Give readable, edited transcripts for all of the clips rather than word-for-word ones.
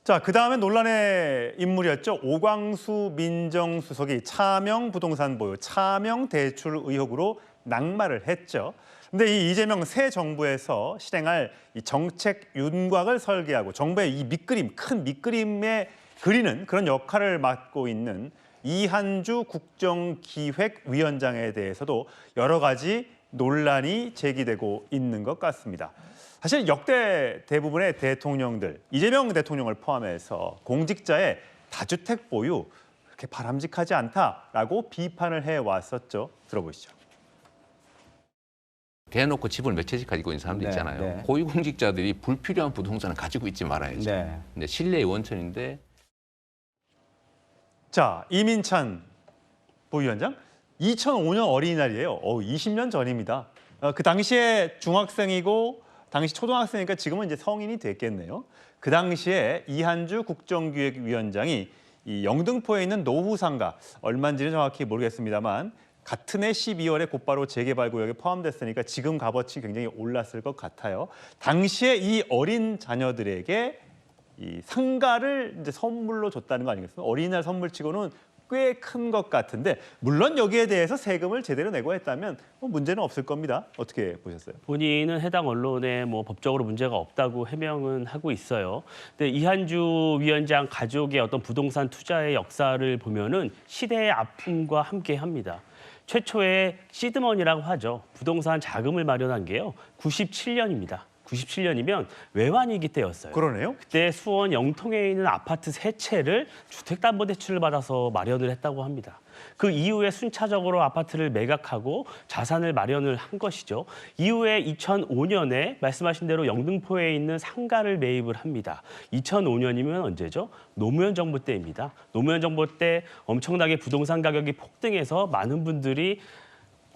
자, 그다음에 논란의 인물이었죠. 오광수 민정수석이 차명 부동산 보유, 차명 대출 의혹으로 낙마를 했죠. 근데 이 이재명 새 정부에서 실행할 이 정책 윤곽을 설계하고 정부의 이 밑그림, 큰 밑그림에 그리는 그런 역할을 맡고 있는 이한주 국정기획위원장에 대해서도 여러 가지 논란이 제기되고 있는 것 같습니다. 사실 역대 대부분의 대통령들, 이재명 대통령을 포함해서 공직자의 다주택 보유 그렇게 바람직하지 않다라고 비판을 해왔었죠. 들어보시죠. 대놓고 집을 몇 채씩 가지고 있는 사람도 있잖아요. 네. 고위공직자들이 불필요한 부동산을 가지고 있지 말아야죠. 네. 근데 신뢰의 원천인데. 자, 이민찬 부위원장, 2005년 어린이날이에요. 20년 전입니다. 그 당시에 중학생이고 당시 초등학생이니까 지금은 이제 성인이 됐겠네요. 그 당시에 이한주 국정기획위원장이 이 영등포에 있는 노후상가, 얼마인지는 정확히 모르겠습니다만 같은 해 12월에 곧바로 재개발 구역에 포함됐으니까 지금 값어치 굉장히 올랐을 것 같아요. 당시에 이 어린 자녀들에게 이 상가를 이제 선물로 줬다는 거 아니겠습니까? 어린이날 선물치고는 꽤 큰 것 같은데 물론 여기에 대해서 세금을 제대로 내고 했다면 문제는 없을 겁니다. 어떻게 보셨어요? 본인은 해당 언론에 법적으로 문제가 없다고 해명은 하고 있어요. 근데 이한주 위원장 가족의 어떤 부동산 투자의 역사를 보면은 시대의 아픔과 함께합니다. 최초의 시드머니라고 하죠. 부동산 자금을 마련한 게요. 97년입니다. 97년이면 외환위기 때였어요. 그러네요. 그때 수원 영통에 있는 아파트 3채를 주택담보대출을 받아서 마련을 했다고 합니다. 그 이후에 순차적으로 아파트를 매각하고 자산을 마련을 한 것이죠. 이후에 2005년에 말씀하신 대로 영등포에 있는 상가를 매입을 합니다. 2005년이면 언제죠? 노무현 정부 때입니다. 노무현 정부 때 엄청나게 부동산 가격이 폭등해서 많은 분들이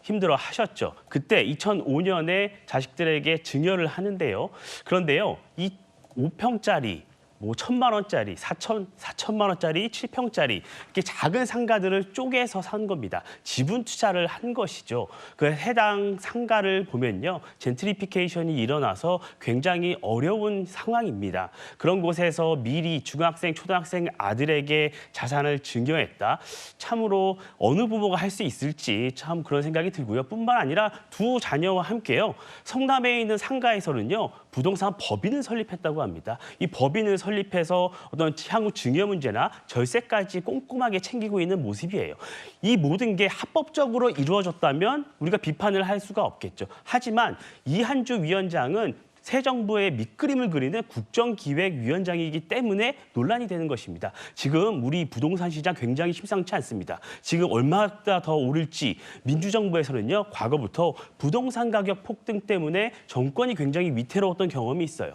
힘들어 하셨죠. 그때 2005년에 자식들에게 증여를 하는데요. 그런데요, 이 5평짜리, 1,000만 원짜리, 4천만 원짜리, 7평짜리 이렇게 작은 상가들을 쪼개서 산 겁니다. 지분 투자를 한 것이죠. 그 해당 상가를 보면요, 젠트리피케이션이 일어나서 굉장히 어려운 상황입니다. 그런 곳에서 미리 중학생, 초등학생 아들에게 자산을 증여했다. 참으로 어느 부모가 할 수 있을지 참 그런 생각이 들고요. 뿐만 아니라 두 자녀와 함께요, 성남에 있는 상가에서는요, 부동산 법인을 설립했다고 합니다. 이 법인을 설립해서 어떤 향후 증여 문제나 절세까지 꼼꼼하게 챙기고 있는 모습이에요. 이 모든 게 합법적으로 이루어졌다면 우리가 비판을 할 수가 없겠죠. 하지만 이한주 위원장은 새 정부의 밑그림을 그리는 국정기획위원장이기 때문에 논란이 되는 것입니다. 지금 우리 부동산 시장 굉장히 심상치 않습니다. 지금 얼마나 더 오를지 민주정부에서는요, 과거부터 부동산 가격 폭등 때문에 정권이 굉장히 위태로웠던 경험이 있어요.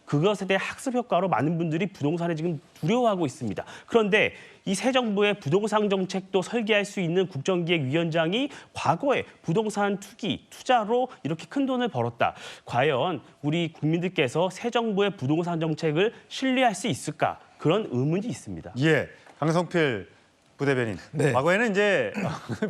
그것에 대해 학습 효과로 많은 분들이 부동산에 지금 두려워하고 있습니다. 그런데 이 새 정부의 부동산 정책도 설계할 수 있는 국정기획위원장이 과거에 부동산 투자로 이렇게 큰 돈을 벌었다. 과연 우리 국민들께서 새 정부의 부동산 정책을 신뢰할 수 있을까? 그런 의문이 있습니다. 예, 강성필 부대변인. 네. 과거에는 이제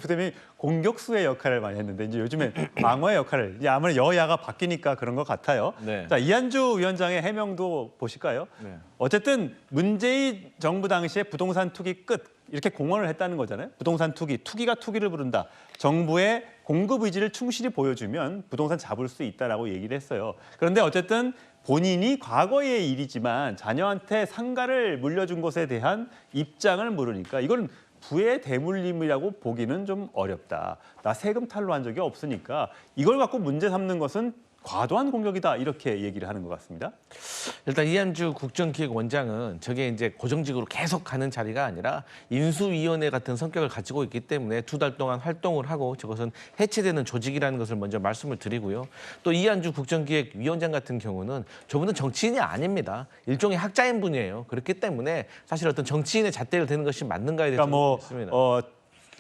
부대변인이 공격수의 역할을 많이 했는데 이제 요즘엔 방어의 역할을, 이제 아무래도 여야가 바뀌니까 그런 것 같아요. 네. 자, 이한주 위원장의 해명도 보실까요? 네. 어쨌든 문재인 정부 당시에 부동산 투기 끝 이렇게 공언을 했다는 거잖아요. 부동산 투기가 투기를 부른다. 정부의 공급 의지를 충실히 보여주면 부동산 잡을 수 있다라고 얘기를 했어요. 그런데 어쨌든 본인이 과거의 일이지만 자녀한테 상가를 물려준 것에 대한 입장을 물으니까 이건 부의 대물림이라고 보기는 좀 어렵다. 나 세금 탈루한 적이 없으니까 이걸 갖고 문제 삼는 것은 과도한 공격이다, 이렇게 얘기를 하는 것 같습니다. 일단 이한주 국정기획원장은 저게 이제 고정직으로 계속 가는 자리가 아니라 인수위원회 같은 성격을 가지고 있기 때문에 2달 동안 활동을 하고 저것은 해체되는 조직이라는 것을 먼저 말씀을 드리고요. 또 이한주 국정기획위원장 같은 경우는 저분은 정치인이 아닙니다. 일종의 학자인 분이에요. 그렇기 때문에 사실 어떤 정치인의 잣대를 대는 것이 맞는가에 대해서 그러니까 있습니다.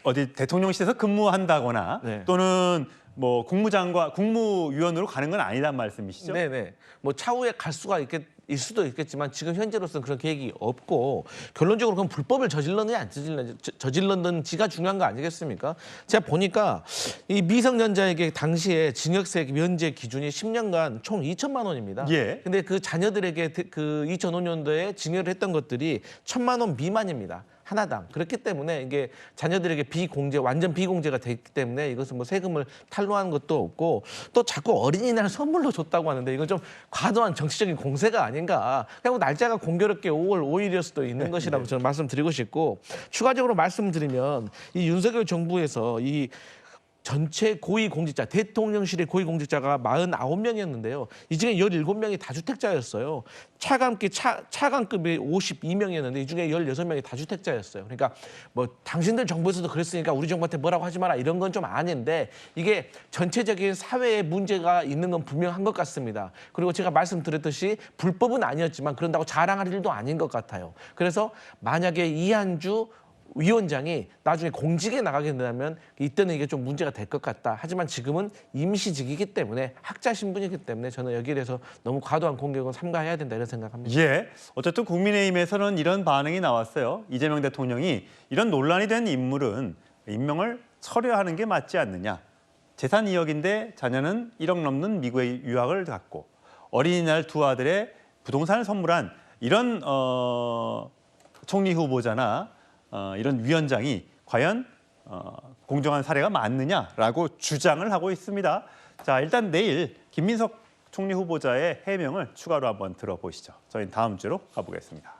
어디 대통령실에서 근무한다거나 네. 또는 국무위원으로 가는 건 아니란 말씀이시죠? 네네. 차후에 갈 수가 일 수도 있겠지만 지금 현재로서는 그런 계획이 없고 결론적으로 그럼 불법을 저질렀느냐 안 저질렀는지가 중요한 거 아니겠습니까? 제가 보니까 이 미성년자에게 당시에 징역세 면제 기준이 10년간 총 2천만 원입니다. 예. 근데 그 자녀들에게 그 2005년도에 징역을 했던 것들이 1,000만 원 미만입니다. 하나당. 그렇기 때문에 이게 자녀들에게 완전 비공제가 됐기 때문에 이것은 뭐 세금을 탈루하는 것도 없고 또 자꾸 어린이날 선물로 줬다고 하는데 이건 좀 과도한 정치적인 공세가 아닌가. 그리고 날짜가 공교롭게 5월 5일일 수도 있는 것이라고 저는 말씀드리고 싶고 추가적으로 말씀드리면 이 윤석열 정부에서 이 전체 고위공직자, 대통령실의 고위공직자가 49명이었는데요. 이 중에 17명이 다주택자였어요. 차관급이 52명이었는데 이 중에 16명이 다주택자였어요. 그러니까 뭐 당신들 정부에서도 그랬으니까 우리 정부한테 뭐라고 하지 마라 이런 건 좀 아닌데 이게 전체적인 사회에 문제가 있는 건 분명한 것 같습니다. 그리고 제가 말씀드렸듯이 불법은 아니었지만 그런다고 자랑할 일도 아닌 것 같아요. 그래서 만약에 이한주 위원장이 나중에 공직에 나가게 된다면 이때는 이게 좀 문제가 될 것 같다. 하지만 지금은 임시직이기 때문에 학자 신분이기 때문에 저는 여기에 대해서 너무 과도한 공격은 삼가해야 된다 이런 생각합니다. 예. 어쨌든 국민의힘에서는 이런 반응이 나왔어요. 이재명 대통령이 이런 논란이 된 인물은 임명을 철회하는 게 맞지 않느냐. 재산 2억인데 자녀는 1억 넘는 미국의 유학을 갔고 어린이날 두 아들의 부동산을 선물한 이런 총리 후보자나 이런 위원장이 과연 공정한 사례가 맞느냐라고 주장을 하고 있습니다. 자, 일단 내일 김민석 총리 후보자의 해명을 추가로 한번 들어보시죠. 저희는 다음 주로 가보겠습니다.